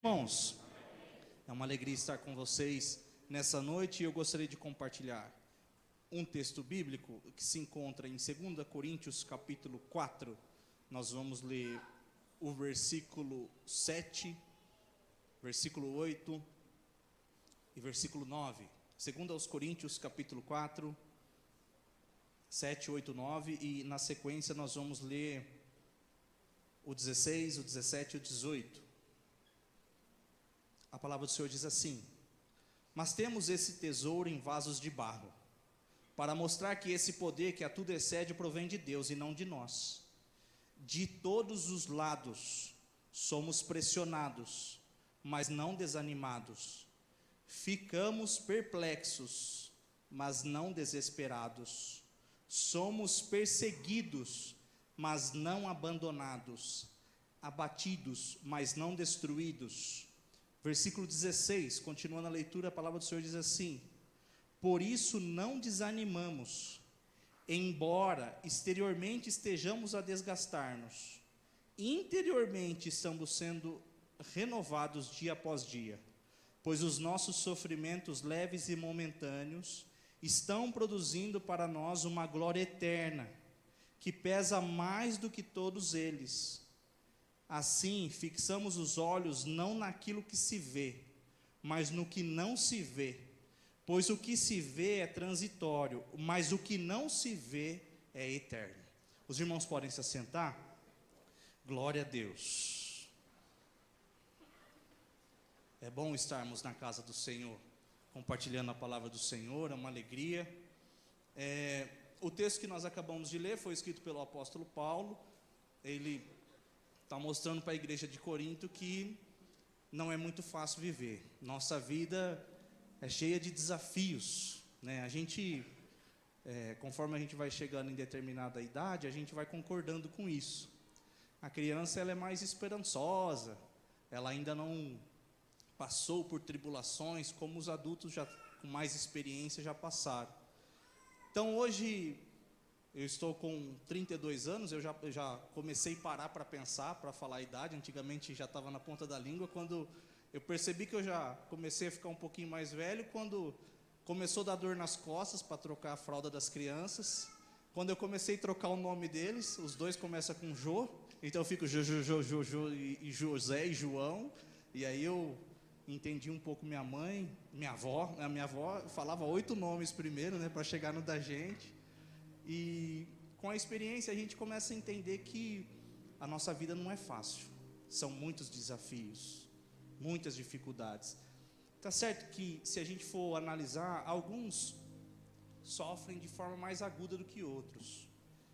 Irmãos, é uma alegria estar com vocês nessa noite e eu gostaria de compartilhar um texto bíblico que se encontra em 2 Coríntios capítulo 4. Nós vamos ler o versículo 7, versículo 8 e versículo 9. 2 Coríntios capítulo 4, 7, 8, 9 e na sequência nós vamos ler o 16, o 17 e o 18. A palavra do Senhor diz assim: mas temos esse tesouro em vasos de barro, para mostrar que esse poder que a tudo excede provém de Deus e não de nós. De todos os lados somos pressionados, mas não desanimados. Ficamos perplexos, mas não desesperados. Somos perseguidos, mas não abandonados. Abatidos, mas não destruídos. Versículo 16, continuando a leitura, a palavra do Senhor diz assim: por isso não desanimamos, embora exteriormente estejamos a desgastar-nos, interiormente estamos sendo renovados dia após dia, pois os nossos sofrimentos leves e momentâneos estão produzindo para nós uma glória eterna, que pesa mais do que todos eles. Assim, fixamos os olhos não naquilo que se vê, mas no que não se vê. Pois o que se vê é transitório, mas o que não se vê é eterno. Os irmãos podem se assentar? Glória a Deus. É bom estarmos na casa do Senhor, compartilhando a palavra do Senhor, é uma alegria. O texto que nós acabamos de ler foi escrito pelo apóstolo Paulo. Ele está mostrando para a igreja de Corinto que não é muito fácil viver. Nossa vida é cheia de desafios, né? A gente, conforme a gente vai chegando em determinada idade, a gente vai concordando com isso. A criança, ela é mais esperançosa, ela ainda não passou por tribulações como os adultos já com mais experiência já passaram. Então hoje eu estou com 32 anos, eu já comecei a parar para pensar, para falar a idade. Antigamente já estava na ponta da língua. Quando eu percebi que eu já comecei a ficar um pouquinho mais velho, quando começou a dar dor nas costas para trocar a fralda das crianças, quando eu comecei a trocar o nome deles, os dois começam com Jô, então eu fico Jô, e José e João, e aí eu entendi um pouco minha mãe, minha avó. A minha avó falava 8 nomes primeiro, né, para chegar no da gente. E com a experiência a gente começa a entender que a nossa vida não é fácil. São muitos desafios, muitas dificuldades. Tá certo que se a gente for analisar, alguns sofrem de forma mais aguda do que outros.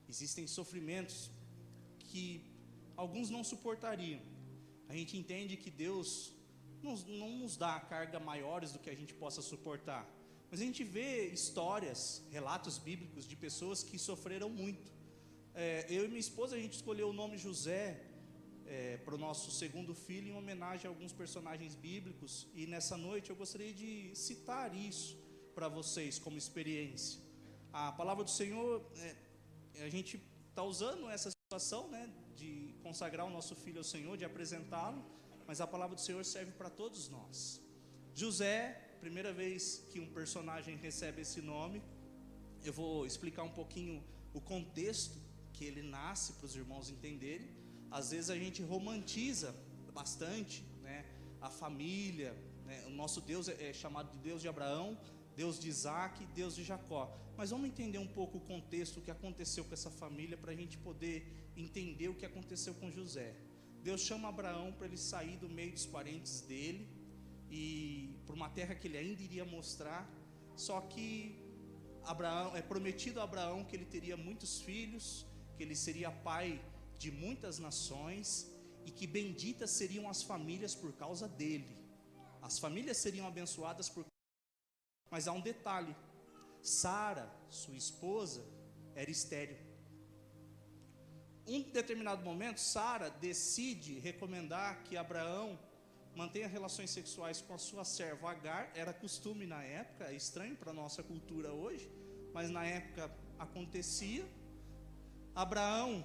Existem sofrimentos que alguns não suportariam. A gente entende que Deus não nos dá carga maiores do que a gente possa suportar. Mas a gente vê histórias, relatos bíblicos de pessoas que sofreram muito. Eu e minha esposa, a gente escolheu o nome José para o nosso segundo filho, em homenagem a alguns personagens bíblicos. E nessa noite eu gostaria de citar isso para vocês como experiência. A palavra do Senhor, a gente está usando essa situação, né, de consagrar o nosso filho ao Senhor, de apresentá-lo. Mas a palavra do Senhor serve para todos nós. José, primeira vez que um personagem recebe esse nome, eu vou explicar um pouquinho o contexto que ele nasce para os irmãos entenderem. Às vezes a gente romantiza bastante, né, a família, né? O nosso Deus é chamado de Deus de Abraão, Deus de Isaac e Deus de Jacó. Mas vamos entender um pouco o contexto, o que aconteceu com essa família, para a gente poder entender o que aconteceu com José. Deus chama Abraão para ele sair do meio dos parentes dele e para uma terra que ele ainda iria mostrar. Só que Abraão, é prometido a Abraão que ele teria muitos filhos, que ele seria pai de muitas nações e que benditas seriam as famílias por causa dele. As famílias seriam abençoadas por... Mas há um detalhe: Sara, sua esposa, era estéril. Em determinado momento, Sara decide recomendar que Abraão mantenha relações sexuais com a sua serva Agar. Era costume na época, é estranho para a nossa cultura hoje, mas na época acontecia. Abraão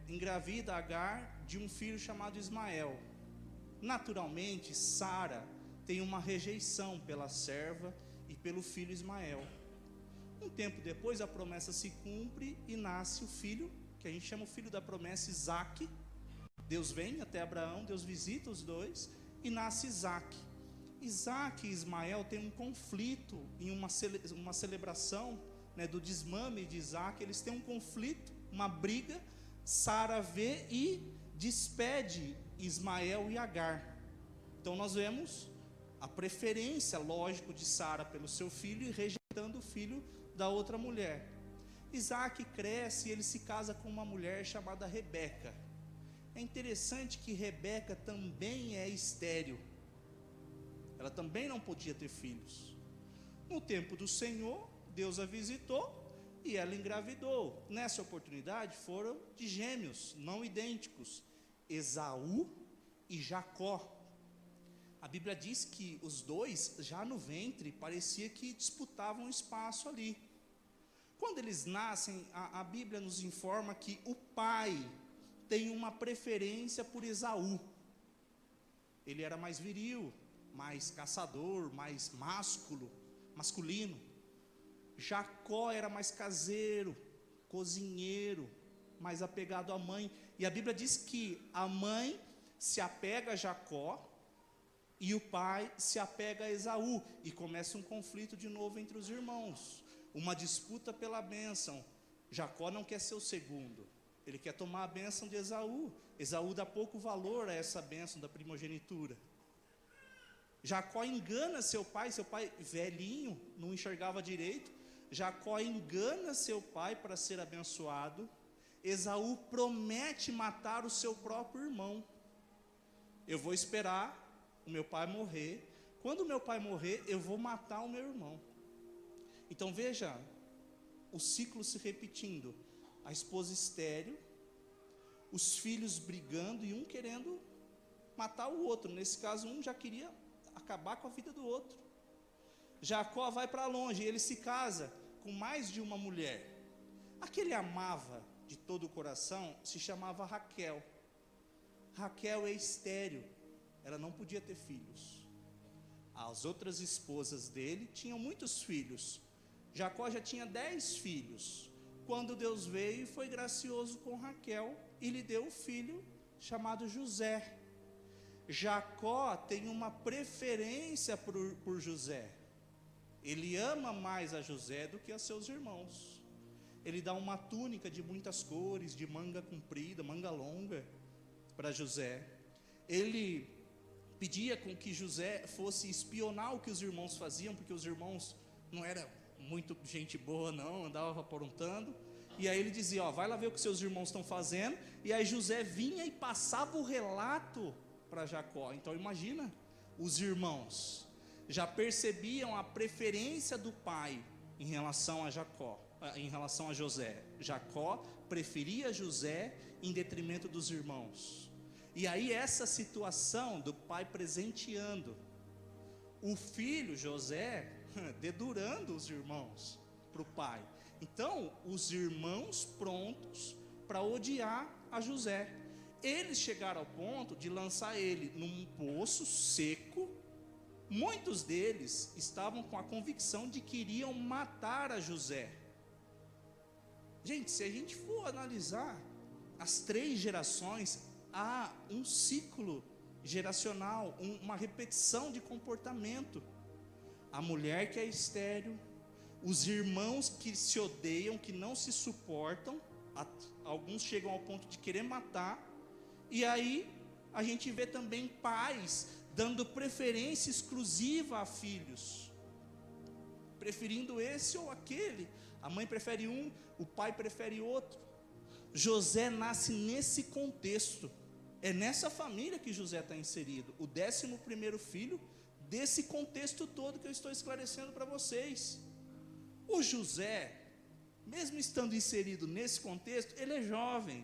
engravida Agar de um filho chamado Ismael. naturalmente, Sara tem uma rejeição pela serva e pelo filho Ismael. Um tempo depois, a promessa se cumpre e nasce o filho, que a gente chama o filho da promessa, Isaque. Deus vem até Abraão, Deus visita os dois e nasce Isaque. Isaque e Ismael têm um conflito em uma celebração, né, do desmame de Isaque. Eles têm um conflito, uma briga. Sara vê e despede Ismael e Agar. Então nós vemos a preferência, lógico, de Sara pelo seu filho e rejeitando o filho da outra mulher. Isaque cresce e ele se casa com uma mulher chamada Rebeca. É interessante que Rebeca também é estéril. Ela também não podia ter filhos. No tempo do Senhor, Deus a visitou e ela engravidou. Nessa oportunidade foram de gêmeos, não idênticos, Esaú e Jacó. A Bíblia diz que os dois, já no ventre, parecia que disputavam espaço ali. Quando eles nascem, a Bíblia nos informa que o pai tem uma preferência por Esaú. Ele era mais viril, mais caçador, mais masculino. Jacó era mais caseiro, cozinheiro, mais apegado à mãe. E a Bíblia diz que a mãe se apega a Jacó e o pai se apega a Esaú. E começa um conflito de novo entre os irmãos, uma disputa pela bênção. Jacó não quer ser o segundo, ele quer tomar a bênção de Esaú. Esaú dá pouco valor a essa bênção da primogenitura. Jacó engana seu pai velhinho, não enxergava direito. Jacó engana seu pai para ser abençoado. Esaú promete matar o seu próprio irmão. Eu vou esperar o meu pai morrer. Quando o meu pai morrer, eu vou matar o meu irmão. Então veja o ciclo se repetindo. A esposa estéril, os filhos brigando e um querendo matar o outro. Nesse caso, um já queria acabar com a vida do outro. Jacó vai para longe, ele se casa com mais de uma mulher. A que ele amava de todo o coração se chamava Raquel. Raquel é estéril, ela não podia ter filhos. As outras esposas dele tinham muitos filhos. Jacó já tinha 10 filhos. Quando Deus veio e foi gracioso com Raquel e lhe deu um filho chamado José. Jacó tem uma preferência por José. Ele ama mais a José do que a seus irmãos. Ele dá uma túnica de muitas cores, de manga comprida, manga longa, para José. Ele pedia com que José fosse espionar o que os irmãos faziam, porque os irmãos não eram muito gente boa não, andava aprontando. E aí ele dizia, vai lá ver o que seus irmãos estão fazendo. E aí José vinha e passava o relato para Jacó. Então imagina, os irmãos já percebiam a preferência do pai em relação a Jacó, em relação a José. Jacó preferia José em detrimento dos irmãos. E aí essa situação do pai presenteando o filho José, dedurando os irmãos para o pai. Então os irmãos prontos para odiar a José. Eles chegaram ao ponto de lançar ele num poço seco. Muitos deles estavam com a convicção de que iriam matar a José. Gente, se a gente for analisar as 3 gerações, há um ciclo geracional, uma repetição de comportamento. A mulher que é estéril, os irmãos que se odeiam, que não se suportam, alguns chegam ao ponto de querer matar. E aí a gente vê também pais dando preferência exclusiva a filhos, preferindo esse ou aquele. A mãe prefere um, o pai prefere outro. José nasce nesse contexto. É nessa família que José está inserido, o 11º filho desse contexto todo que eu estou esclarecendo para vocês. O José, mesmo estando inserido nesse contexto, ele é jovem,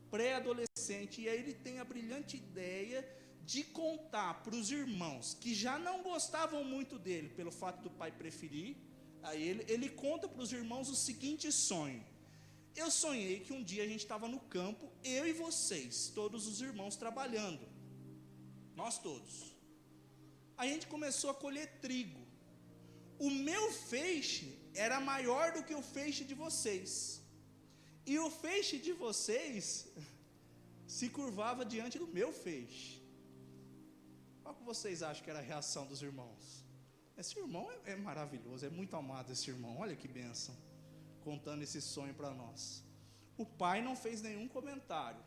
pré-adolescente, e aí ele tem a brilhante ideia de contar para os irmãos, que já não gostavam muito dele, pelo fato do pai preferir, aí ele conta para os irmãos o seguinte sonho: eu sonhei que um dia a gente estava no campo, eu e vocês, todos os irmãos trabalhando. nós todos. A gente começou a colher trigo. O meu feixe era maior do que o feixe de vocês. E o feixe de vocês se curvava diante do meu feixe. Qual que vocês acham que era a reação dos irmãos? Esse irmão é maravilhoso, é muito amado esse irmão, olha que bênção, contando esse sonho para nós. O pai não fez nenhum comentário.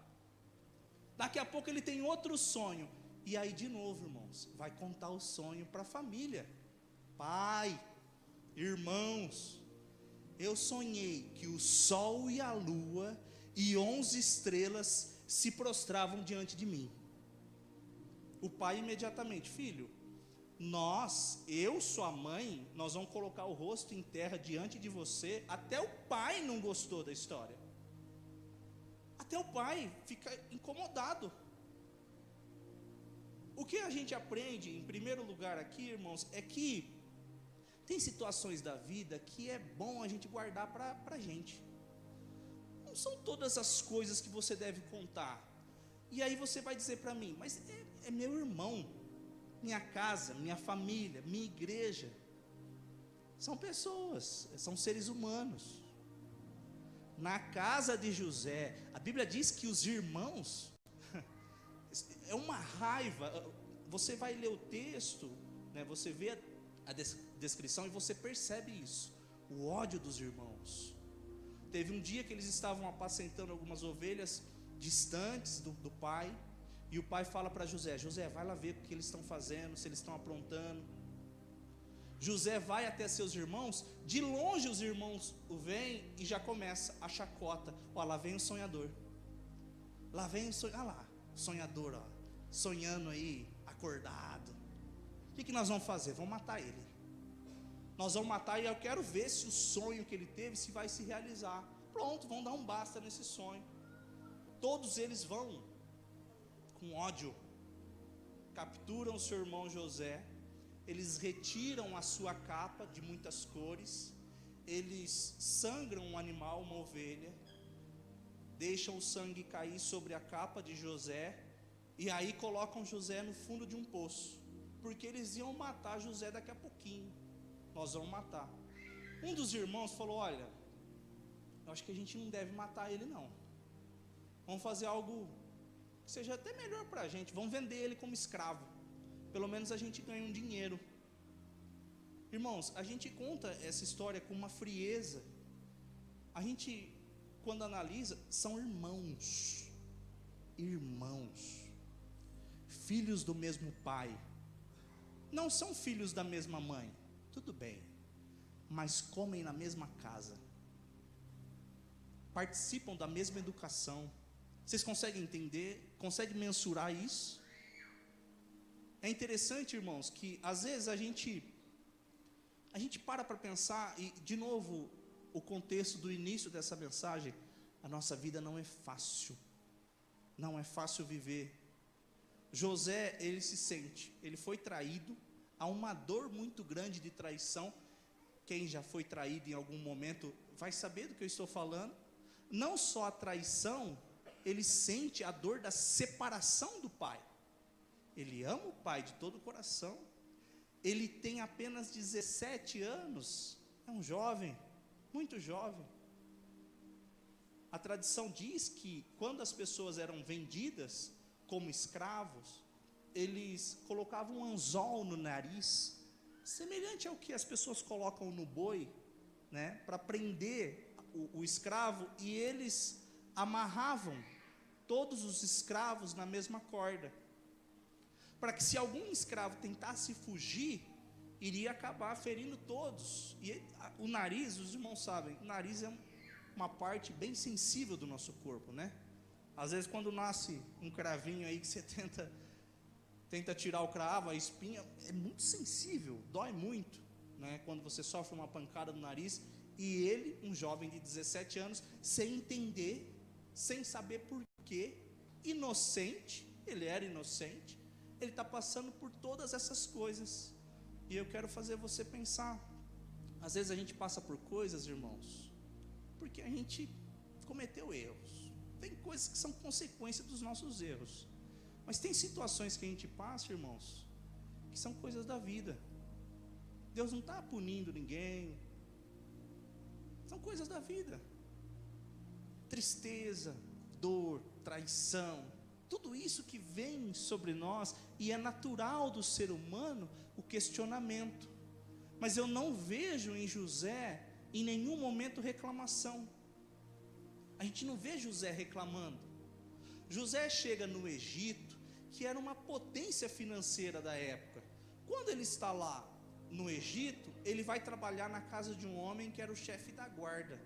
Daqui a pouco ele tem outro sonho, e aí de novo, irmãos, vai contar o sonho para a família. Pai, irmãos, eu sonhei que o sol e a lua e 11 estrelas se prostravam diante de mim. O pai imediatamente: filho, eu, sua mãe, nós vamos colocar o rosto em terra diante de você. Até o pai não gostou da história. Até o pai fica incomodado. O que a gente aprende, em primeiro lugar aqui, irmãos, é que tem situações da vida que é bom a gente guardar para a gente. Não são todas as coisas que você deve contar. E aí você vai dizer para mim: mas é meu irmão, minha casa, minha família, minha igreja. São pessoas, são seres humanos. Na casa de José, a Bíblia diz que os irmãos, é uma raiva. Você vai ler o texto, né, você vê a descrição e você percebe isso, o ódio dos irmãos. Teve um dia que eles estavam apacentando algumas ovelhas distantes do pai, e o pai fala para José: José, vai lá ver o que eles estão fazendo, se eles estão aprontando. José vai até seus irmãos, de longe os irmãos o veem e já começa a chacota: ó, lá vem o sonhador, lá vem o sonhador, lá, sonhador, ó, sonhando aí, acordado. O que nós vamos fazer? Vamos matar ele. Nós vamos matar e eu quero ver se o sonho que ele teve se vai se realizar. Pronto, vão dar um basta nesse sonho. Todos eles vão com ódio, capturam o seu irmão José, eles retiram a sua capa de muitas cores, eles sangram um animal, uma ovelha, deixam o sangue cair sobre a capa de José, e aí colocam José no fundo de um poço, porque eles iam matar José daqui a pouquinho. Nós vamos matar. Um dos irmãos falou: olha, eu acho que a gente não deve matar ele não, vamos fazer algo que seja até melhor para a gente, vamos vender ele como escravo, pelo menos a gente ganha um dinheiro. Irmãos, a gente conta essa história com uma frieza, a gente, quando analisa, são irmãos, filhos do mesmo pai, não são filhos da mesma mãe, tudo bem, mas comem na mesma casa, participam da mesma educação. Vocês conseguem entender? Conseguem mensurar isso? É interessante, irmãos, que às vezes a gente para pensar, e de novo, o contexto do início dessa mensagem: a nossa vida não é fácil viver. José, ele se sente, ele foi traído, há uma dor muito grande de traição. Quem já foi traído em algum momento vai saber do que eu estou falando. Não só a traição, ele sente a dor da separação do pai. Ele ama o pai de todo o coração. Ele tem apenas 17 anos, é um jovem, muito jovem. A tradição diz que quando as pessoas eram vendidas como escravos, eles colocavam um anzol no nariz, semelhante ao que as pessoas colocam no boi, né, para prender o escravo, e eles amarravam todos os escravos na mesma corda, para que se algum escravo tentasse fugir, iria acabar ferindo todos. E o nariz, os irmãos sabem, o nariz é uma parte bem sensível do nosso corpo, né? Às vezes quando nasce um cravinho aí que você tenta tirar o cravo, a espinha é muito sensível, dói muito, né? Quando você sofre uma pancada no nariz. E ele, um jovem de 17 anos, sem entender, sem saber porquê, inocente, ele era inocente, ele está passando por todas essas coisas. E eu quero fazer você pensar. Às vezes a gente passa por coisas, irmãos, porque a gente cometeu erros. Tem coisas que são consequência dos nossos erros. Mas tem situações que a gente passa, irmãos, que são coisas da vida. Deus não está punindo ninguém. São coisas da vida. Tristeza, dor, traição, tudo isso que vem sobre nós, e é natural do ser humano o questionamento. Mas eu não vejo em José, em nenhum momento, reclamação. A gente não vê José reclamando. José chega no Egito, que era uma potência financeira da época. Quando ele está lá no Egito, ele vai trabalhar na casa de um homem que era o chefe da guarda,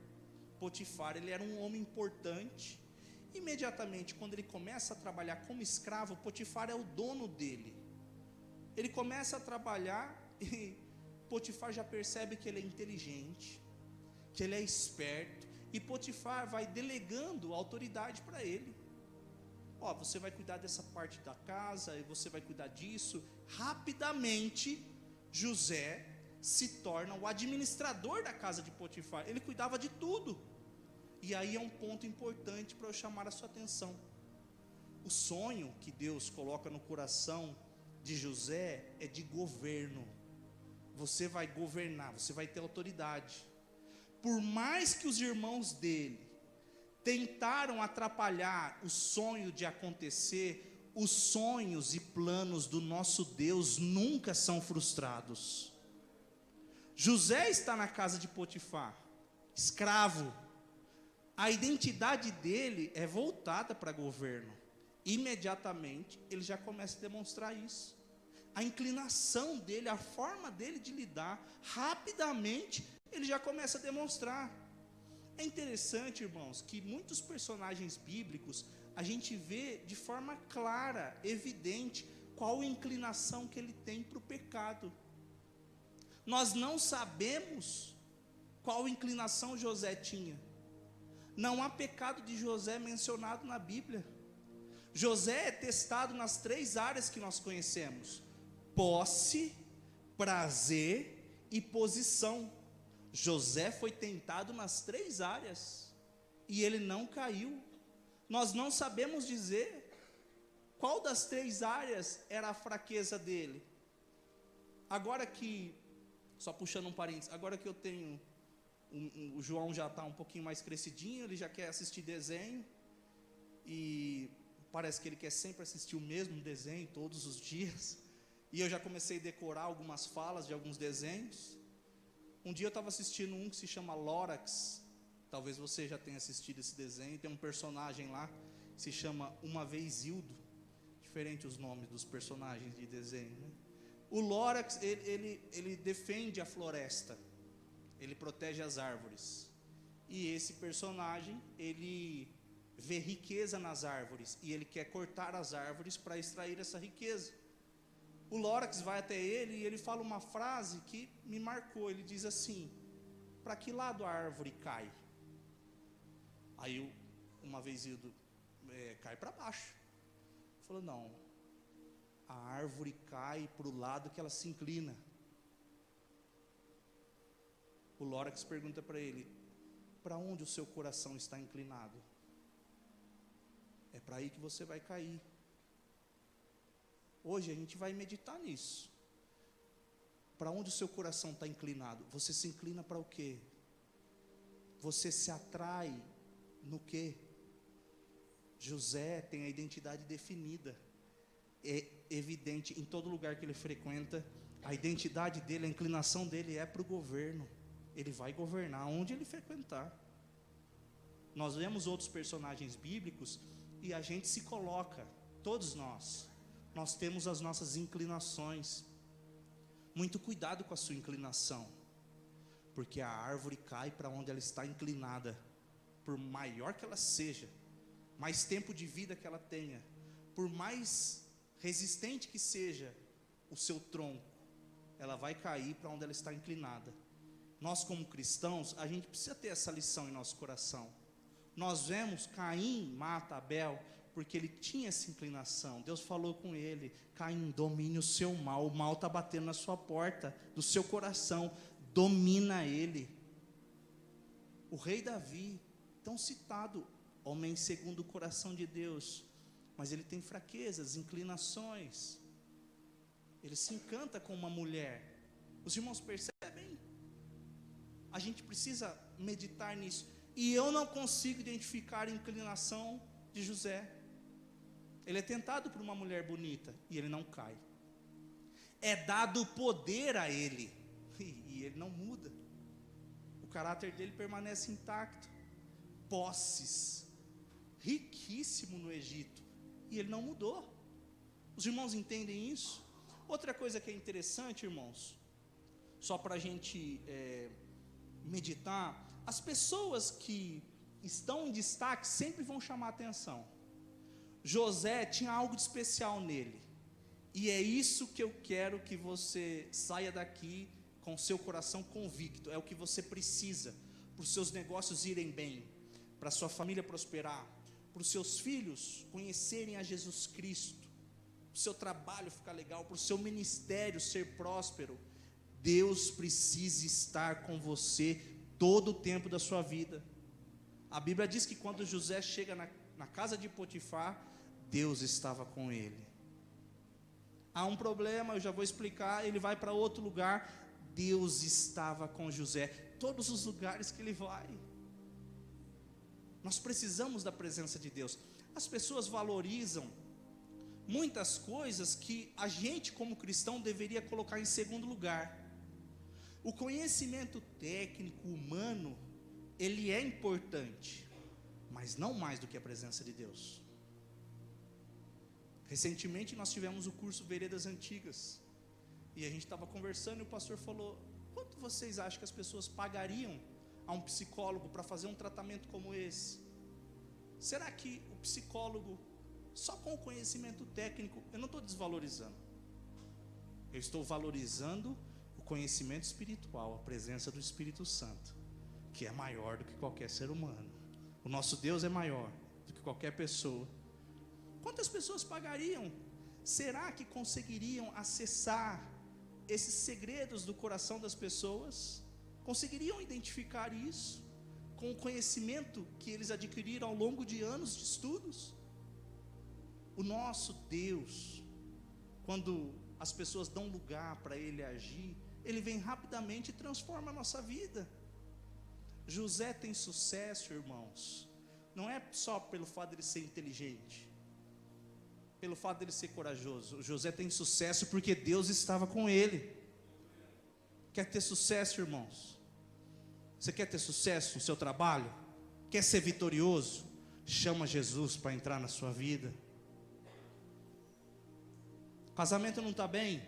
Potifar. Ele era um homem importante. Imediatamente, quando ele começa a trabalhar como escravo, Potifar é o dono dele. Ele começa a trabalhar e Potifar já percebe que ele é inteligente, que ele é esperto, e Potifar vai delegando autoridade para ele. Você vai cuidar dessa parte da casa, e você vai cuidar disso. Rapidamente, José se torna o administrador da casa de Potifar. Ele cuidava de tudo. E aí é um ponto importante para eu chamar a sua atenção. O sonho que Deus coloca no coração de José é de governo. Você vai governar, você vai ter autoridade. Por mais que os irmãos dele tentaram atrapalhar o sonho de acontecer, os sonhos e planos do nosso Deus nunca são frustrados. José está na casa de Potifar, escravo. A identidade dele é voltada para governo. Imediatamente ele já começa a demonstrar isso. A inclinação dele, a forma dele de lidar, rapidamente ele já começa a demonstrar. É interessante, irmãos, que muitos personagens bíblicos a gente vê de forma clara, evidente, qual a inclinação que ele tem para o pecado. Nós não sabemos qual inclinação José tinha. Não há pecado de José mencionado na Bíblia. José é testado nas 3 áreas que nós conhecemos: posse, prazer e posição. José foi tentado nas 3 áreas e ele não caiu. Nós não sabemos dizer qual das 3 áreas era a fraqueza dele. Agora que, só puxando um parênteses, agora que eu tenho, o João já está um pouquinho mais crescidinho, ele já quer assistir desenho, e parece que ele quer sempre assistir o mesmo desenho todos os dias, e eu já comecei a decorar algumas falas de alguns desenhos. Um dia eu estava assistindo um que se chama Lorax, talvez você já tenha assistido esse desenho. Tem um personagem lá que se chama Uma Vez Hildo, diferente os nomes dos personagens de desenho, né? O Lorax, ele defende a floresta, ele protege as árvores, e esse personagem, ele vê riqueza nas árvores, e ele quer cortar as árvores para extrair essa riqueza. O Lorax vai até ele e ele fala uma frase que me marcou. Ele diz assim: para que lado a árvore cai? Aí Uma Vez Hildo, cai para baixo. Ele falou: não, a árvore cai para o lado que ela se inclina. O Lorax pergunta para ele: para onde o seu coração está inclinado? É para aí que você vai cair. Hoje a gente vai meditar nisso. Para onde o seu coração está inclinado? Você se inclina para o quê? Você se atrai no quê? José tem a identidade definida. É evidente em todo lugar que ele frequenta. A identidade dele, a inclinação dele é para o governo. Ele vai governar onde ele frequentar. Nós vemos outros personagens bíblicos e a gente se coloca, todos nós temos as nossas inclinações. Muito cuidado com a sua inclinação, porque a árvore cai para onde ela está inclinada. Por maior que ela seja, mais tempo de vida que ela tenha, por mais resistente que seja o seu tronco, ela vai cair para onde ela está inclinada. Nós, como cristãos, a gente precisa ter essa lição em nosso coração. Nós vemos Caim mata Abel porque ele tinha essa inclinação. Deus falou com ele: Caim, domine o seu mal. O mal está batendo na sua porta, do seu coração, domina ele. O rei Davi, tão citado, homem segundo o coração de Deus, mas ele tem fraquezas, inclinações. Ele se encanta com uma mulher. Os irmãos percebem? A gente precisa meditar nisso. E eu não consigo identificar a inclinação de José. Ele é tentado por uma mulher bonita e ele não cai. É dado poder a ele e ele não muda. O caráter dele permanece intacto. Posses, riquíssimo no Egito, e ele não mudou. Os irmãos entendem isso? Outra coisa que é interessante, irmãos, só para a gente meditar, as pessoas que estão em destaque sempre vão chamar atenção. José tinha algo de especial nele, e é isso que eu quero que você saia daqui com seu coração convicto. É o que você precisa para os seus negócios irem bem, para a sua família prosperar, para os seus filhos conhecerem a Jesus Cristo, para o seu trabalho ficar legal, para o seu ministério ser próspero. Deus precisa estar com você todo o tempo da sua vida. A Bíblia diz que quando José chega na casa de Potifar, Deus estava com ele. Há um problema, eu já vou explicar. Ele vai para outro lugar, Deus estava com José. Todos os lugares que ele vai, nós precisamos da presença de Deus. As pessoas valorizam muitas coisas que a gente como cristão deveria colocar em segundo lugar. O conhecimento técnico humano, ele é importante, mas não mais do que a presença de Deus. Recentemente nós tivemos o curso Veredas Antigas, e a gente estava conversando e o pastor falou: quanto vocês acham que as pessoas pagariam a um psicólogo para fazer um tratamento como esse? Será que o psicólogo, só com o conhecimento técnico, eu não estou desvalorizando, eu estou valorizando o conhecimento espiritual, a presença do Espírito Santo, que é maior do que qualquer ser humano. O nosso Deus é maior do que qualquer pessoa. Quantas pessoas pagariam? Será que conseguiriam acessar esses segredos do coração das pessoas? Conseguiriam identificar isso com o conhecimento que eles adquiriram ao longo de anos de estudos? O nosso Deus, quando as pessoas dão lugar para Ele agir, Ele vem rapidamente e transforma a nossa vida. José tem sucesso, irmãos, não é só pelo fato de ele ser inteligente, pelo fato de ele ser corajoso. José tem sucesso porque Deus estava com ele. Quer ter sucesso, irmãos? Você quer ter sucesso no seu trabalho? Quer ser vitorioso? Chama Jesus para entrar na sua vida. O casamento não está bem?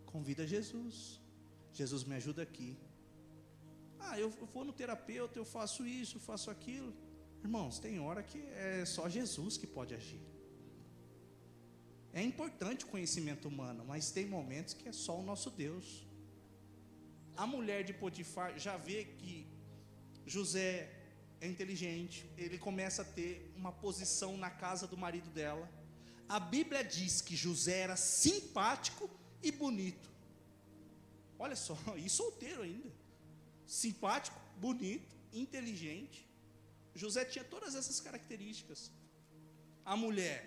Convida Jesus. Jesus, me ajuda aqui. Eu vou no terapeuta, eu faço isso, eu faço aquilo. Irmãos, tem hora que é só Jesus que pode agir. É importante o conhecimento humano, mas tem momentos que é só o nosso Deus. A mulher de Potifar já vê que José é inteligente, ele começa a ter uma posição na casa do marido dela. A Bíblia diz que José era simpático e bonito. Olha só, e solteiro ainda. Simpático, bonito, inteligente. José tinha todas essas características. A mulher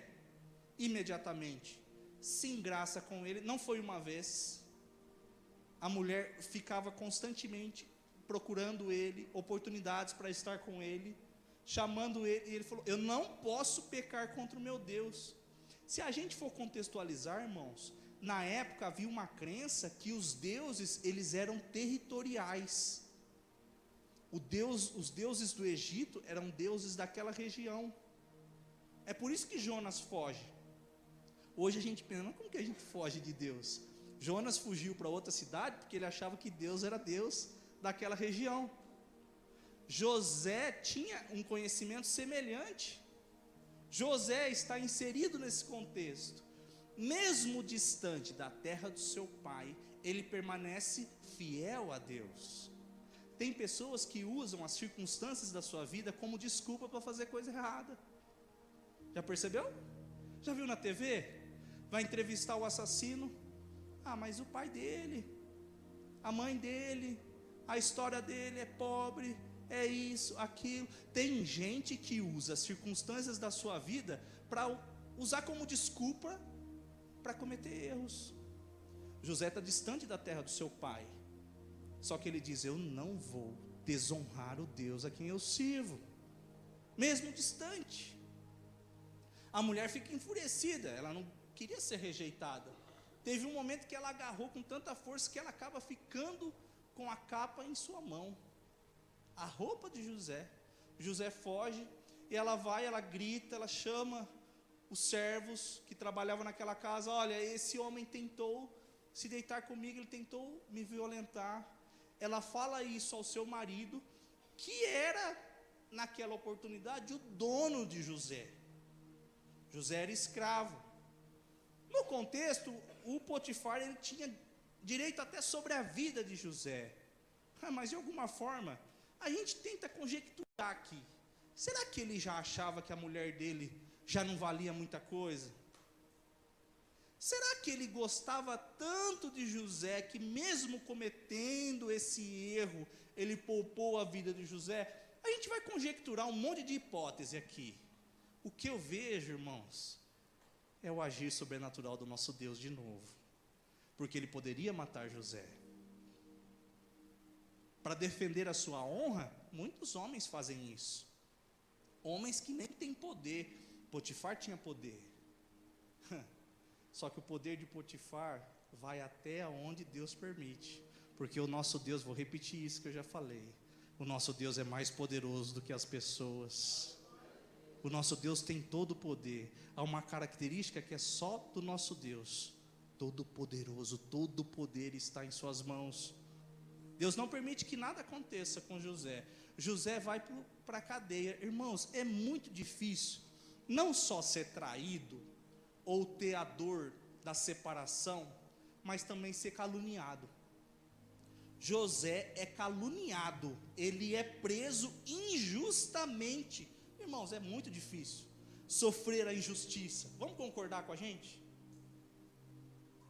imediatamente se engraça com ele. Não foi uma vez. A mulher ficava constantemente procurando ele, oportunidades para estar com ele, chamando ele, e ele falou: eu não posso pecar contra o meu Deus. Se a gente for contextualizar, irmãos, na época havia uma crença que os deuses, eles eram territoriais. Os deuses do Egito eram deuses daquela região. É por isso que Jonas foge. Hoje a gente pensa: mas como que a gente foge de Deus? Jonas fugiu para outra cidade porque ele achava que Deus era Deus daquela região. José tinha um conhecimento semelhante. José está inserido nesse contexto. Mesmo distante da terra do seu pai, ele permanece fiel a Deus. Tem pessoas que usam as circunstâncias da sua vida como desculpa para fazer coisa errada. Já percebeu? Já viu na TV? Vai entrevistar o assassino. Mas o pai dele, a mãe dele, a história dele é pobre, é isso, aquilo. Tem gente que usa as circunstâncias da sua vida para usar como desculpa para cometer erros. José está distante da terra do seu pai, só que ele diz: eu não vou desonrar o Deus a quem eu sirvo, mesmo distante. A mulher fica enfurecida, ela não queria ser rejeitada. Teve um momento que ela agarrou com tanta força que ela acaba ficando com a capa em sua mão, a roupa de José. José foge, e ela vai, ela grita, ela chama os servos que trabalhavam naquela casa: olha, esse homem tentou se deitar comigo, ele tentou me violentar. Ela fala isso ao seu marido, que era, naquela oportunidade, o dono de José. José era escravo. No contexto, o Potifar, ele tinha direito até sobre a vida de José. Mas de alguma forma, a gente tenta conjecturar aqui. Será que ele já achava que a mulher dele já não valia muita coisa? Será que ele gostava tanto de José que, mesmo cometendo esse erro, ele poupou a vida de José? A gente vai conjecturar um monte de hipótese aqui. O que eu vejo, irmãos, é o agir sobrenatural do nosso Deus de novo, porque ele poderia matar José. Para defender a sua honra, muitos homens fazem isso. Homens que nem têm poder. Potifar tinha poder. Só que o poder de Potifar vai até onde Deus permite, porque o nosso Deus, vou repetir isso que eu já falei, o nosso Deus é mais poderoso do que as pessoas. O nosso Deus tem todo o poder. Há uma característica que é só do nosso Deus: todo poderoso, todo o poder está em suas mãos. Deus não permite que nada aconteça com José. José vai para a cadeia. Irmãos, é muito difícil não só ser traído ou ter a dor da separação, mas também ser caluniado. José é caluniado, ele é preso injustamente. Irmãos, é muito difícil sofrer a injustiça. Vamos concordar com a gente?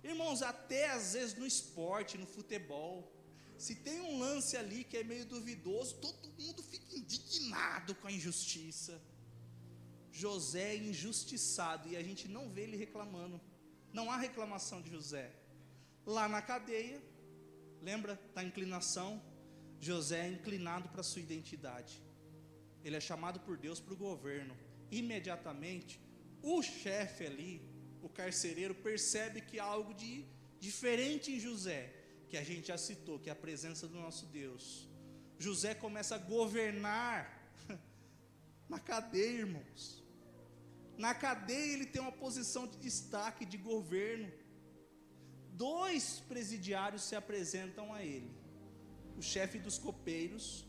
Irmãos, até às vezes no esporte, no futebol, se tem um lance ali que é meio duvidoso, todo mundo fica indignado com a injustiça. José é injustiçado e a gente não vê ele reclamando. Não há reclamação de José. Lá na cadeia, lembra da inclinação? José é inclinado para a sua identidade. Ele é chamado por Deus para o governo. Imediatamente, o chefe ali, o carcereiro, percebe que há algo de diferente em José, que a gente já citou, que é a presença do nosso Deus. José começa a governar na cadeia, irmãos. Na cadeia ele tem uma posição de destaque, de governo. 2 presidiários se apresentam a ele: o chefe dos copeiros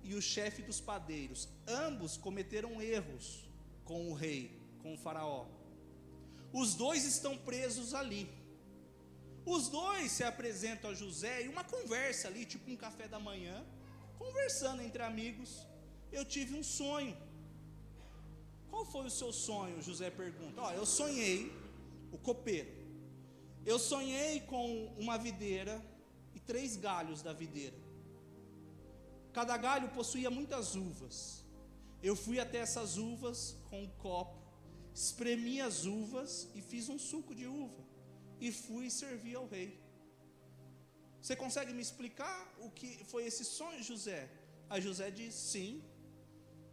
e o chefe dos padeiros. Ambos cometeram erros com o rei, com o faraó. Os 2 estão presos ali. Os 2 se apresentam a José e uma conversa ali, tipo um café da manhã, conversando entre amigos. Eu tive um sonho. Qual foi o seu sonho? José pergunta. Eu sonhei, o copeiro, eu sonhei com uma videira e 3 galhos da videira. Cada galho possuía muitas uvas. Eu fui até essas uvas com um copo, espremi as uvas e fiz um suco de uva, e fui servir ao rei. Você consegue me explicar o que foi esse sonho, José? Aí José diz: sim.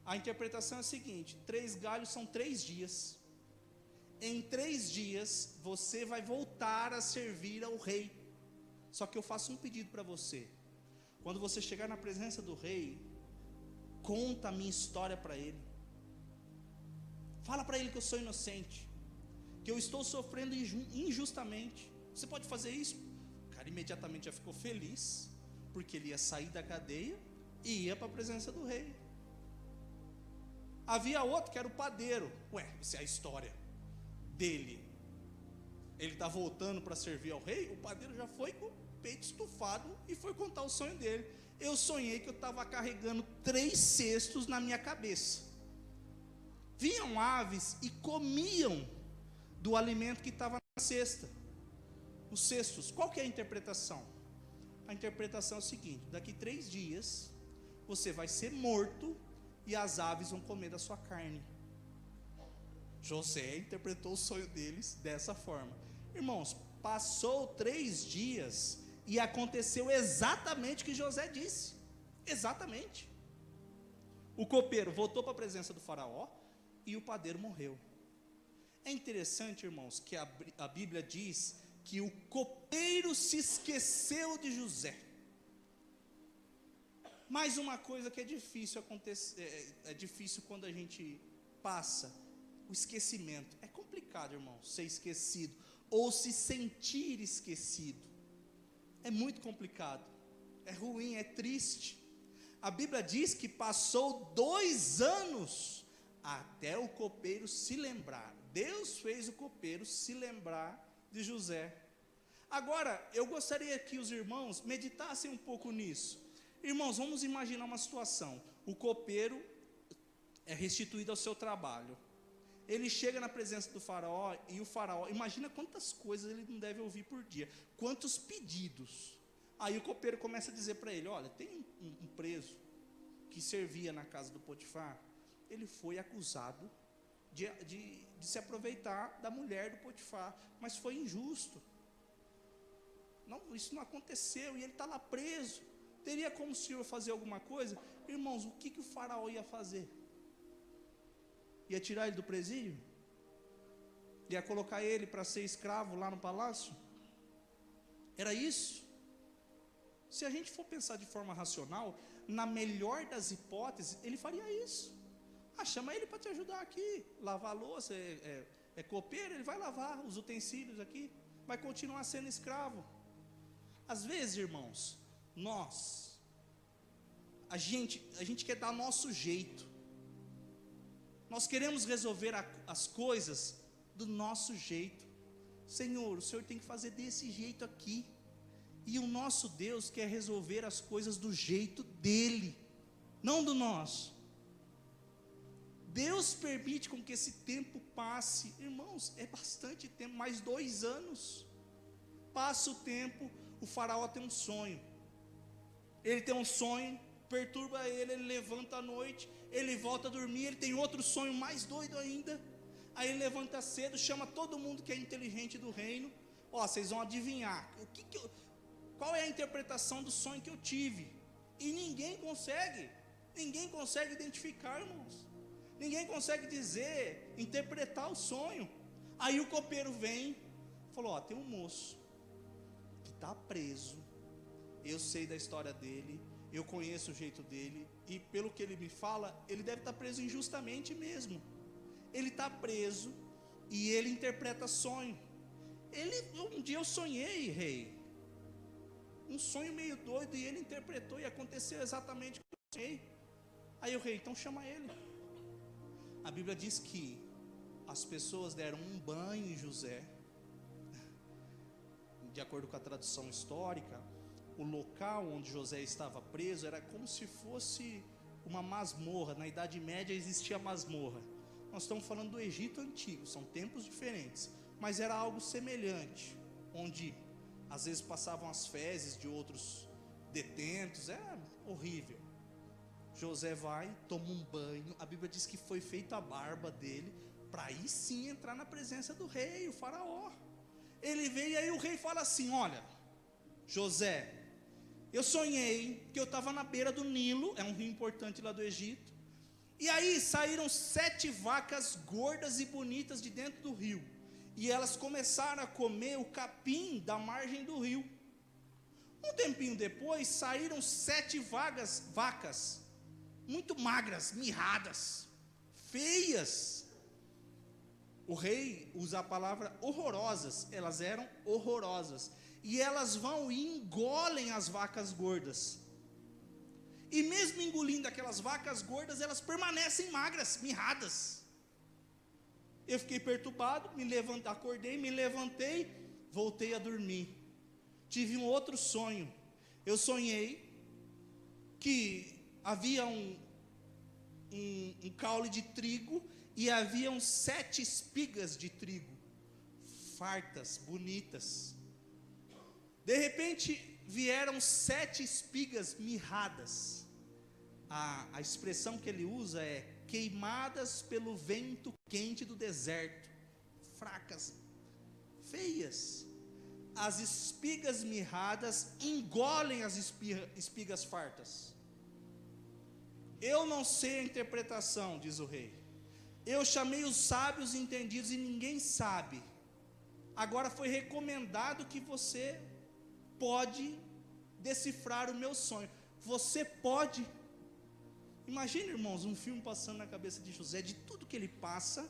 A interpretação é a seguinte: 3 galhos são 3 dias. Em 3 dias você vai voltar a servir ao rei. Só que eu faço um pedido para você. Quando você chegar na presença do rei, conta a minha história para ele. Fala para ele que eu sou inocente, que eu estou sofrendo injustamente. Você pode fazer isso? O cara imediatamente já ficou feliz, porque ele ia sair da cadeia e ia para a presença do rei. Havia outro que era o padeiro. Essa é a história dele. Ele está voltando para servir ao rei. O padeiro já foi com o peito estufado e foi contar o sonho dele. Eu sonhei que eu estava carregando 3 cestos na minha cabeça. Vinham aves e comiam do alimento que estava na cesta. Os cestos. Qual que é a interpretação? A interpretação é o seguinte: daqui 3 dias você vai ser morto e as aves vão comer da sua carne. José interpretou o sonho deles dessa forma. Irmãos, passou 3 dias e aconteceu exatamente o que José disse. Exatamente. O copeiro voltou para a presença do faraó e o padeiro morreu. É interessante, irmãos, que a Bíblia diz que o copeiro se esqueceu de José. Mais uma coisa que é difícil acontecer, é difícil quando a gente passa, o esquecimento. É complicado, irmão, ser esquecido ou se sentir esquecido. É muito complicado, é ruim, é triste. A Bíblia diz que passou 2 anos até o copeiro se lembrar. Deus fez o copeiro se lembrar de José. Agora, eu gostaria que os irmãos meditassem um pouco nisso. Irmãos, vamos imaginar uma situação. O copeiro é restituído ao seu trabalho. Ele chega na presença do faraó e o faraó, imagina quantas coisas ele não deve ouvir por dia, quantos pedidos. Aí o copeiro começa a dizer para ele: olha, tem um preso que servia na casa do Potifar, ele foi acusado de se aproveitar da mulher do Potifar, mas foi injusto. Não, isso não aconteceu e ele está lá preso. Teria como o senhor fazer alguma coisa? Irmãos, o que o faraó ia fazer? Ia tirar ele do presídio? Ia colocar ele para ser escravo lá no palácio? Era isso? Se a gente for pensar de forma racional, na melhor das hipóteses, ele faria isso. Chama ele para te ajudar aqui, lavar a louça, é copeiro, ele vai lavar os utensílios aqui, vai continuar sendo escravo. Às vezes, irmãos, a gente quer dar nosso jeito. Nós queremos resolver as coisas do nosso jeito. Senhor, o Senhor tem que fazer desse jeito aqui. E o nosso Deus quer resolver as coisas do jeito dele, não do nosso. Deus permite com que esse tempo passe. Irmãos, é bastante tempo, mais 2 anos. Passa o tempo, o faraó tem um sonho. Ele tem um sonho, perturba ele levanta à noite, ele volta a dormir, ele tem outro sonho mais doido ainda. Aí ele levanta cedo, chama todo mundo que é inteligente do reino. Vocês vão adivinhar qual é a interpretação do sonho que eu tive. E ninguém consegue identificar, irmãos. Ninguém consegue interpretar o sonho. Aí o copeiro vem, falou: tem um moço que está preso, eu sei da história dele, eu conheço o jeito dele, e pelo que ele me fala, ele deve estar preso injustamente mesmo. Ele está preso e ele interpreta sonho. Um dia eu sonhei, rei, um sonho meio doido, e ele interpretou e aconteceu exatamente o que eu sonhei. Aí o rei: então chama ele. A Bíblia diz que as pessoas deram um banho em José. De acordo com a tradução histórica, o local onde José estava preso era como se fosse uma masmorra. Na Idade Média existia masmorra. Nós estamos falando do Egito Antigo, são tempos diferentes, mas era algo semelhante, onde às vezes passavam as fezes de outros detentos. Era horrível. José vai, toma um banho. A Bíblia diz que foi feita a barba dele, para aí sim entrar na presença do rei, o faraó. Ele veio e aí o rei fala assim: olha, José, eu sonhei que eu estava na beira do Nilo, é um rio importante lá do Egito, e aí saíram 7 vacas gordas e bonitas de dentro do rio, e elas começaram a comer o capim da margem do rio. Um tempinho depois, saíram 7 vacas, muito magras, mirradas, feias. O rei usa a palavra horrorosas, elas eram horrorosas, e elas vão e engolem as vacas gordas, e mesmo engolindo aquelas vacas gordas, elas permanecem magras, mirradas. Eu fiquei perturbado, acordei, me levantei, voltei a dormir. Tive um outro sonho. Eu sonhei que havia um caule de trigo, e haviam 7 espigas de trigo, fartas, bonitas. De repente vieram 7 espigas mirradas. A expressão que ele usa é queimadas pelo vento quente do deserto, fracas, feias. As espigas mirradas engolem as espigas fartas. Eu não sei a interpretação, diz o rei. Eu chamei os sábios e entendidos e ninguém sabe. Agora foi recomendado que você pode decifrar o meu sonho. Você pode. Imagina, irmãos, um filme passando na cabeça de José, de tudo que ele passa,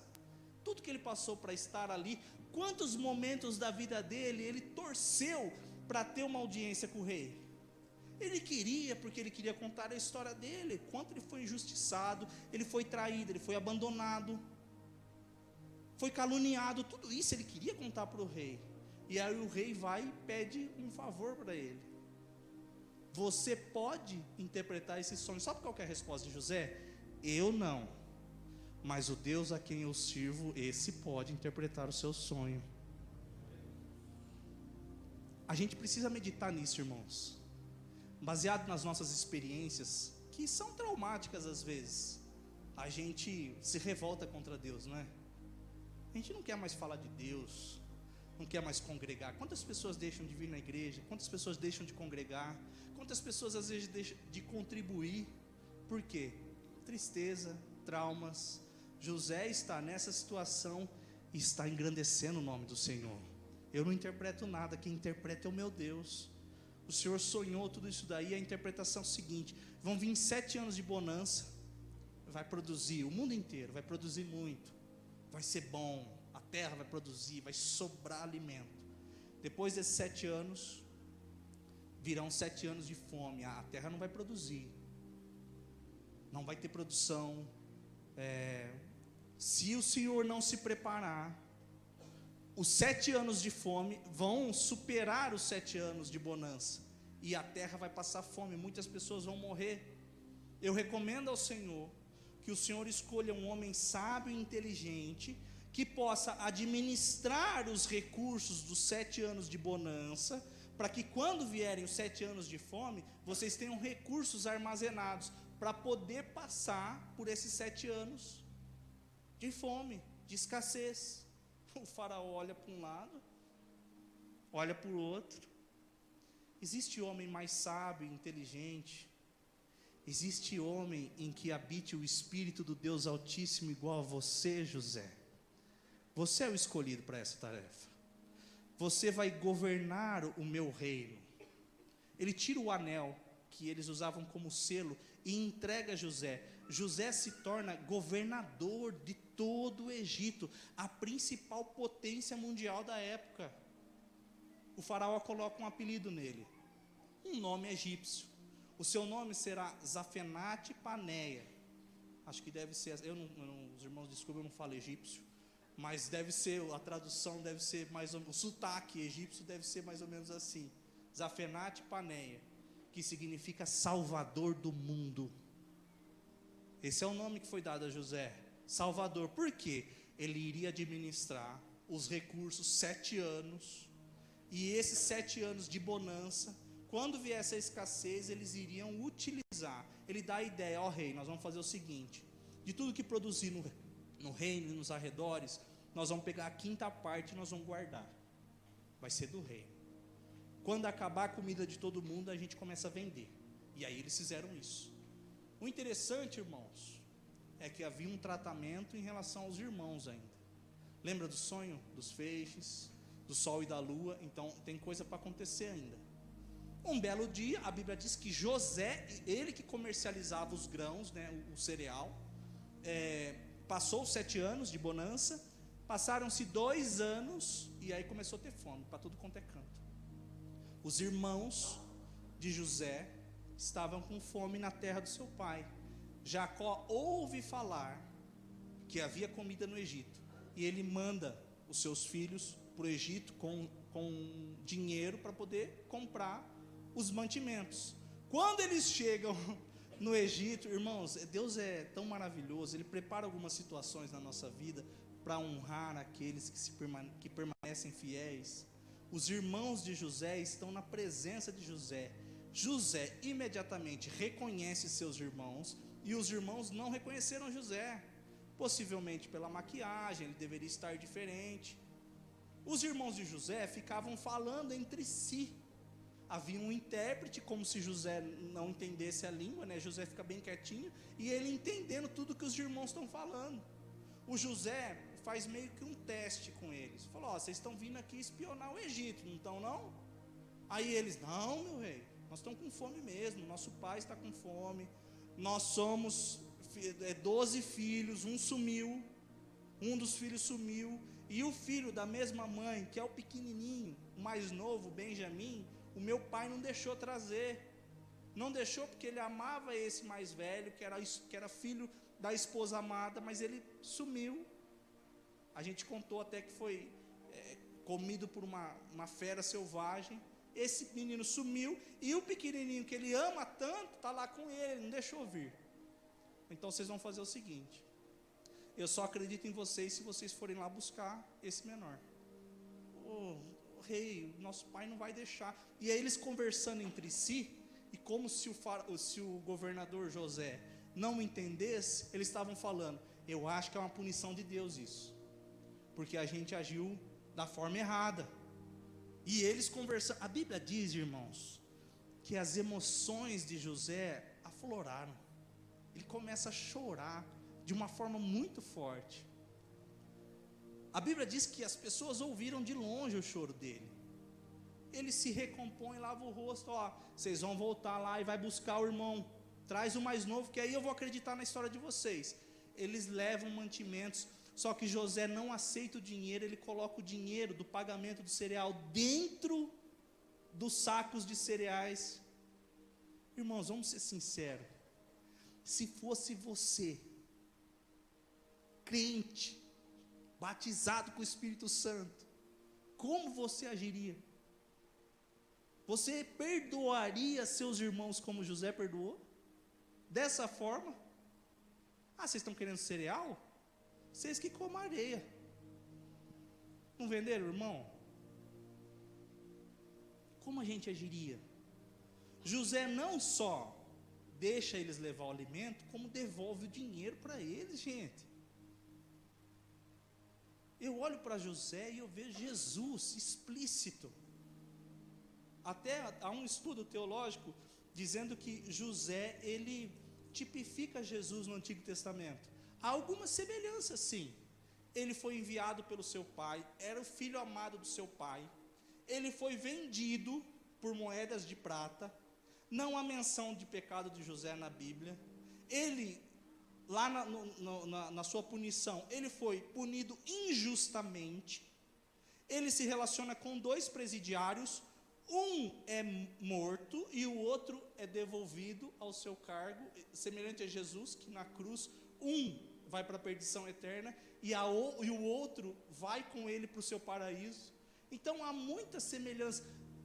tudo que ele passou para estar ali, quantos momentos da vida dele ele torceu para ter uma audiência com o rei. Ele queria, porque ele queria contar a história dele, quanto ele foi injustiçado, ele foi traído, ele foi abandonado, foi caluniado, tudo isso ele queria contar para o rei. E aí o rei vai e pede um favor para ele. Você pode interpretar esse sonho? Sabe qual que é a resposta de José? Eu não, mas o Deus a quem eu sirvo, esse pode interpretar o seu sonho. A gente precisa meditar nisso, irmãos, baseado nas nossas experiências, que são traumáticas às vezes. A gente se revolta contra Deus, não é? A gente não quer mais falar de Deus, não quer mais congregar. Quantas pessoas deixam de vir na igreja? Quantas pessoas deixam de congregar? Quantas pessoas às vezes deixam de contribuir? Por quê? Tristeza, traumas. José está nessa situação e está engrandecendo o nome do Senhor. Eu não interpreto nada, quem interpreta é o meu Deus. O Senhor sonhou tudo isso daí. A interpretação é a seguinte: vão vir 7 anos de bonança, vai produzir, o mundo inteiro vai produzir muito, vai ser bom, a terra vai produzir, vai sobrar alimento. Depois desses 7 anos, virão 7 anos de fome, a terra não vai produzir, não vai ter produção. Se o Senhor não se preparar, os 7 anos de fome vão superar os 7 anos de bonança, e a terra vai passar fome, muitas pessoas vão morrer. Eu recomendo ao Senhor que o Senhor escolha um homem sábio e inteligente, que possa administrar os recursos dos 7 anos de bonança, para que quando vierem os 7 anos de fome, vocês tenham recursos armazenados, para poder passar por esses 7 anos de fome, de escassez. O faraó olha para um lado, olha para o outro. Existe homem mais sábio e inteligente? Existe homem em que habite o Espírito do Deus Altíssimo igual a você, José? Você é o escolhido para essa tarefa. Você vai governar o meu reino. Ele tira o anel que eles usavam como selo e entrega a José. José se torna governador de todo o Egito, a principal potência mundial da época. O faraó coloca um apelido nele, um nome egípcio. O seu nome será Zafenate Paneia. Acho que deve ser, os irmãos desculpem, eu não falo egípcio, mas deve ser, a tradução deve ser mais ou menos, o sotaque egípcio deve ser mais ou menos assim: Zafenate Paneia, que significa Salvador do mundo. Esse é o nome que foi dado a José, Salvador. Por quê? Ele iria administrar os recursos 7 anos, e esses 7 anos de bonança, quando viesse a escassez, eles iriam utilizar. Ele dá a ideia: ó rei, nós vamos fazer o seguinte, de tudo que produzir no reino e nos arredores, nós vamos pegar a 5ª parte e nós vamos guardar, vai ser do reino. Quando acabar a comida de todo mundo, a gente começa a vender. E aí eles fizeram isso. O interessante, irmãos, é que havia um tratamento em relação aos irmãos ainda. Lembra do sonho dos feixes, do sol e da lua? Então tem coisa para acontecer ainda. Um belo dia, a Bíblia diz que José, ele que comercializava os grãos, né, o cereal, passou os 7 anos de bonança, passaram-se 2 anos, e aí começou a ter fome, para tudo quanto é canto. Os irmãos de José estavam com fome na terra do seu pai. Jacó ouve falar que havia comida no Egito, e ele manda os seus filhos para o Egito com dinheiro para poder comprar os mantimentos. Quando eles chegam no Egito, irmãos, Deus é tão maravilhoso, Ele prepara algumas situações na nossa vida para honrar aqueles que permanecem fiéis. Os irmãos de José estão na presença de José. José imediatamente reconhece seus irmãos E os irmãos não reconheceram José. Possivelmente pela maquiagem, ele deveria estar diferente. Os irmãos de José ficavam falando entre si. Havia um intérprete, como se José não entendesse a língua, né? José fica bem quietinho, e ele entendendo tudo que os irmãos estão falando. O José faz meio que um teste com eles. Falou, vocês estão vindo aqui espionar o Egito, não estão não? Aí eles, não, meu rei, nós estamos com fome mesmo, nosso pai está com fome, nós somos 12 filhos, um dos filhos sumiu, e o filho da mesma mãe, que é o pequenininho, o mais novo, Benjamim, o meu pai não deixou trazer, não deixou porque ele amava esse mais velho, que era filho da esposa amada, mas ele sumiu. A gente contou até que foi comido por uma fera selvagem. Esse menino sumiu, e o pequenininho que ele ama tanto, está lá com ele não deixou vir. Então vocês vão fazer o seguinte, eu só acredito em vocês se vocês forem lá buscar esse menor. Rei, nosso pai não vai deixar. E aí eles conversando entre si, e como se o governador José não entendesse, eles estavam falando, eu acho que é uma punição de Deus isso, porque a gente agiu da forma errada. E eles conversando, a Bíblia diz, irmãos, que as emoções de José afloraram. Ele começa a chorar de uma forma muito forte. A Bíblia diz que as pessoas ouviram de longe o choro dele. Ele se recompõe, lava o rosto, vocês vão voltar lá e vai buscar o irmão, traz o mais novo, que aí eu vou acreditar na história de vocês. Eles levam mantimentos, só que José não aceita o dinheiro, ele coloca o dinheiro do pagamento do cereal dentro dos sacos de cereais. Irmãos, vamos ser sinceros, se fosse você, crente, batizado com o Espírito Santo, como você agiria? Você perdoaria seus irmãos como José perdoou? Dessa forma? Vocês estão querendo cereal? Vocês que comam areia. Não venderam, irmão? Como a gente agiria? José não só deixa eles levar o alimento, como devolve o dinheiro para eles, gente. Eu olho para José e eu vejo Jesus explícito. Até há um estudo teológico dizendo que José, ele tipifica Jesus no Antigo Testamento. Há alguma semelhança, sim. Ele foi enviado pelo seu pai, era o filho amado do seu pai. Ele foi vendido por moedas de prata. Não há menção de pecado de José na Bíblia. Ele, lá na sua punição, ele foi punido injustamente. Ele se relaciona com 2 presidiários. Um é morto e o outro é devolvido ao seu cargo, semelhante a Jesus, que na cruz, um vai para a perdição eterna e o outro vai com ele para o seu paraíso. Então há muita semelhança.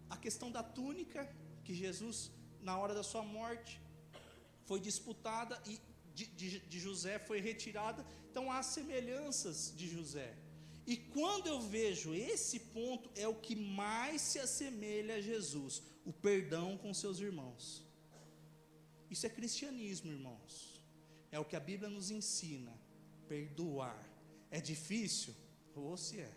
A questão da túnica, que Jesus, na hora da sua morte, foi disputada e de José foi retirada. Então há semelhanças de José. E quando eu vejo esse ponto, é o que mais se assemelha a Jesus, o perdão com seus irmãos. Isso é cristianismo, irmãos. É o que a Bíblia nos ensina, perdoar. É difícil? Ou se é.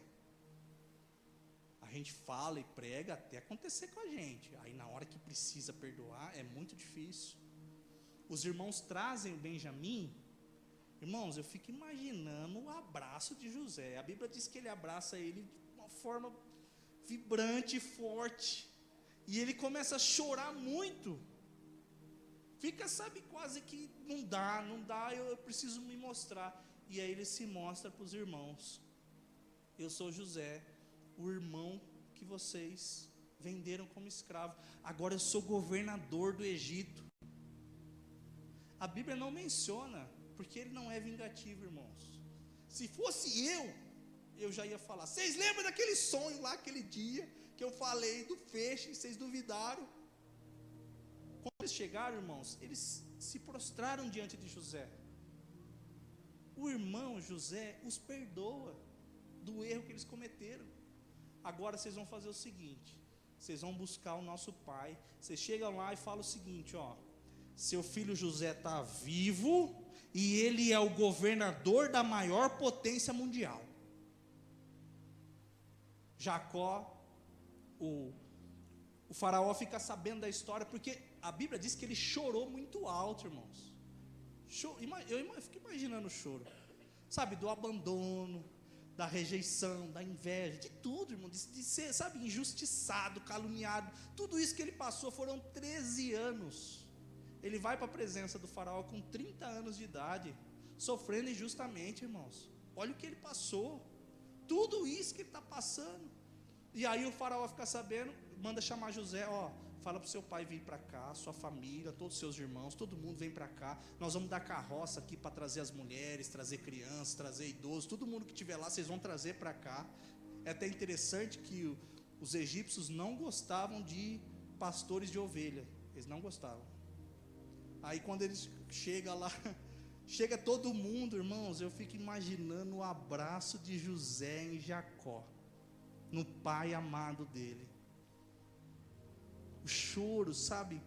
A gente fala e prega até acontecer com a gente. Aí na hora que precisa perdoar, é muito difícil. Os irmãos trazem o Benjamim. Irmãos, eu fico imaginando o abraço de José. A Bíblia diz que ele abraça ele de uma forma vibrante e forte. E ele começa a chorar muito. Fica, sabe, quase que não dá, eu preciso me mostrar. E aí ele se mostra para os irmãos. Eu sou José, o irmão que vocês venderam como escravo. Agora eu sou governador do Egito. A Bíblia não menciona, porque ele não é vingativo, irmãos. Se fosse eu já ia falar. Vocês lembram daquele sonho lá, aquele dia, que eu falei do feixe, e vocês duvidaram? Quando eles chegaram, irmãos, eles se prostraram diante de José. O irmão José os perdoa do erro que eles cometeram. Agora vocês vão fazer o seguinte, vocês vão buscar o nosso pai. Vocês chegam lá e falam o seguinte, seu filho José está vivo e ele é o governador da maior potência mundial. Jacó, o faraó fica sabendo da história, porque a Bíblia diz que ele chorou muito alto, irmãos. Eu fico imaginando o choro, sabe, do abandono, da rejeição, da inveja, de tudo, irmão, de ser, sabe, injustiçado, caluniado, tudo isso que ele passou. Foram 13 anos, ele vai para a presença do faraó com 30 anos de idade, sofrendo injustamente, irmãos. Olha o que ele passou, tudo isso que ele está passando. E aí o faraó fica sabendo, manda chamar José, fala para o seu pai vir para cá, sua família, todos os seus irmãos, todo mundo vem para cá, nós vamos dar carroça aqui para trazer as mulheres, trazer crianças, trazer idosos, todo mundo que estiver lá, vocês vão trazer para cá. É até interessante que os egípcios não gostavam de pastores de ovelha, eles não gostavam. Aí quando eles chegam lá, chega todo mundo, irmãos, eu fico imaginando o abraço de José em Jacó, no pai amado dele. O choro, sabe,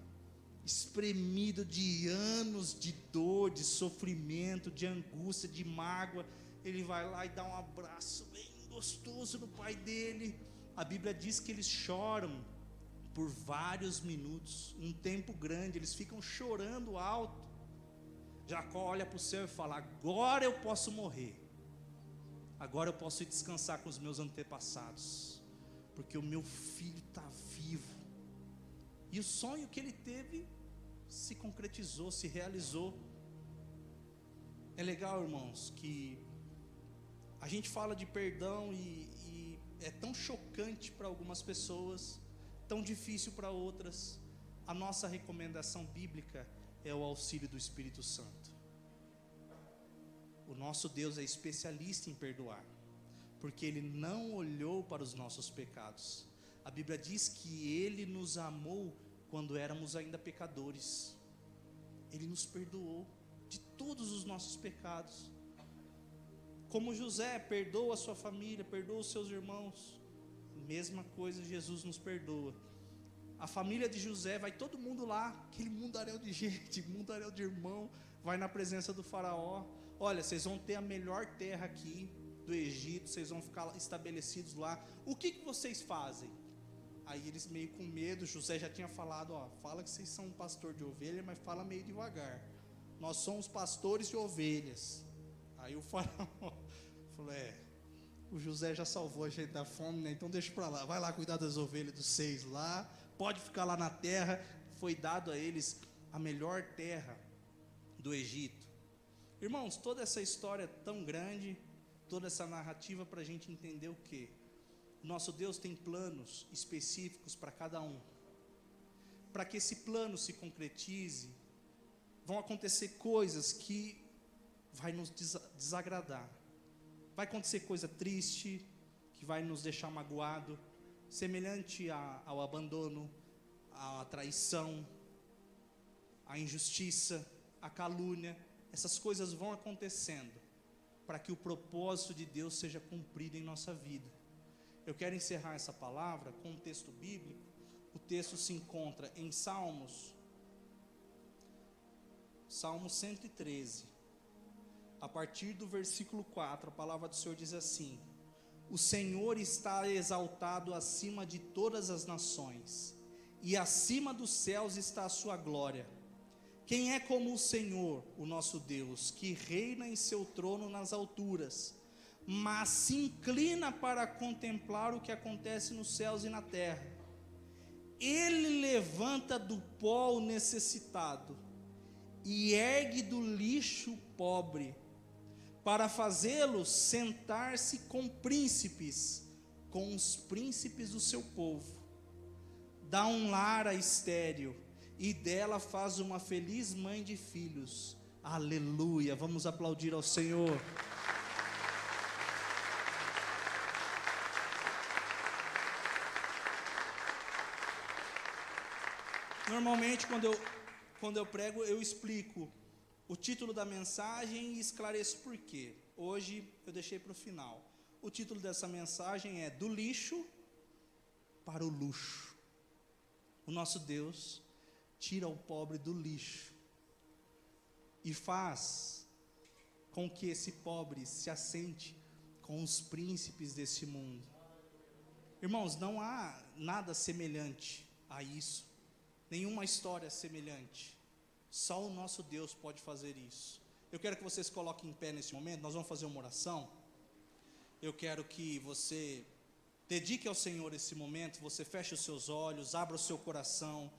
espremido de anos de dor, de sofrimento, de angústia, de mágoa. Ele vai lá e dá um abraço bem gostoso no pai dele. A Bíblia diz que eles choram por vários minutos, um tempo grande, eles ficam chorando alto. Jacó olha para o céu e fala: agora eu posso morrer, agora eu posso ir descansar com os meus antepassados, porque o meu filho está vivo. E o sonho que ele teve se concretizou, se realizou. É legal, irmãos, que a gente fala de perdão e é tão chocante para algumas pessoas, tão difícil para outras. A nossa recomendação bíblica é o auxílio do Espírito Santo. O nosso Deus é especialista em perdoar, porque Ele não olhou para os nossos pecados. A Bíblia diz que Ele nos amou quando éramos ainda pecadores. Ele nos perdoou de todos os nossos pecados. Como José perdoa a sua família, perdoa os seus irmãos, mesma coisa Jesus nos perdoa. A família de José, vai todo mundo lá, aquele mundaréu de gente, mundaréu de irmão, vai na presença do faraó. Olha, vocês vão ter a melhor terra aqui do Egito, vocês vão ficar estabelecidos lá. O que vocês fazem? Aí eles meio com medo, José já tinha falado, fala que vocês são um pastor de ovelha, mas fala meio devagar. Nós somos pastores de ovelhas. Aí o faraó falou, o José já salvou a gente da fome, né? Então deixa para lá, vai lá cuidar das ovelhas dos 6 lá, pode ficar lá na terra. Foi dado a eles a melhor terra do Egito. Irmãos, toda essa história tão grande, toda essa narrativa para a gente entender o quê? Nosso Deus tem planos específicos para cada um. Para que esse plano se concretize, vão acontecer coisas que vai nos desagradar. Vai acontecer coisa triste, que vai nos deixar magoado, semelhante ao abandono, à traição, à injustiça, à calúnia. Essas coisas vão acontecendo para que o propósito de Deus seja cumprido em nossa vida. Eu quero encerrar essa palavra com um texto bíblico. O texto se encontra em Salmo 113. A partir do versículo 4, a palavra do Senhor diz assim: o Senhor está exaltado acima de todas as nações, e acima dos céus está a sua glória. Quem é como o Senhor, o nosso Deus, que reina em seu trono nas alturas, mas se inclina para contemplar o que acontece nos céus e na terra? Ele levanta do pó o necessitado e ergue do lixo o pobre, para fazê-lo sentar-se com príncipes, com os príncipes do seu povo. Dá um lar à estéril, e dela faz uma feliz mãe de filhos. Aleluia, vamos aplaudir ao Senhor. Normalmente quando eu prego, eu explico o título da mensagem e esclareço por quê. Hoje eu deixei para o final. O título dessa mensagem é Do Lixo para o Luxo. O nosso Deus tira o pobre do lixo e faz com que esse pobre se assente com os príncipes desse mundo. Irmãos, não há nada semelhante a isso, nenhuma história semelhante. Só o nosso Deus pode fazer isso. Eu quero que vocês coloquem em pé nesse momento, nós vamos fazer uma oração. Eu quero que você dedique ao Senhor esse momento, você feche os seus olhos, abra o seu coração.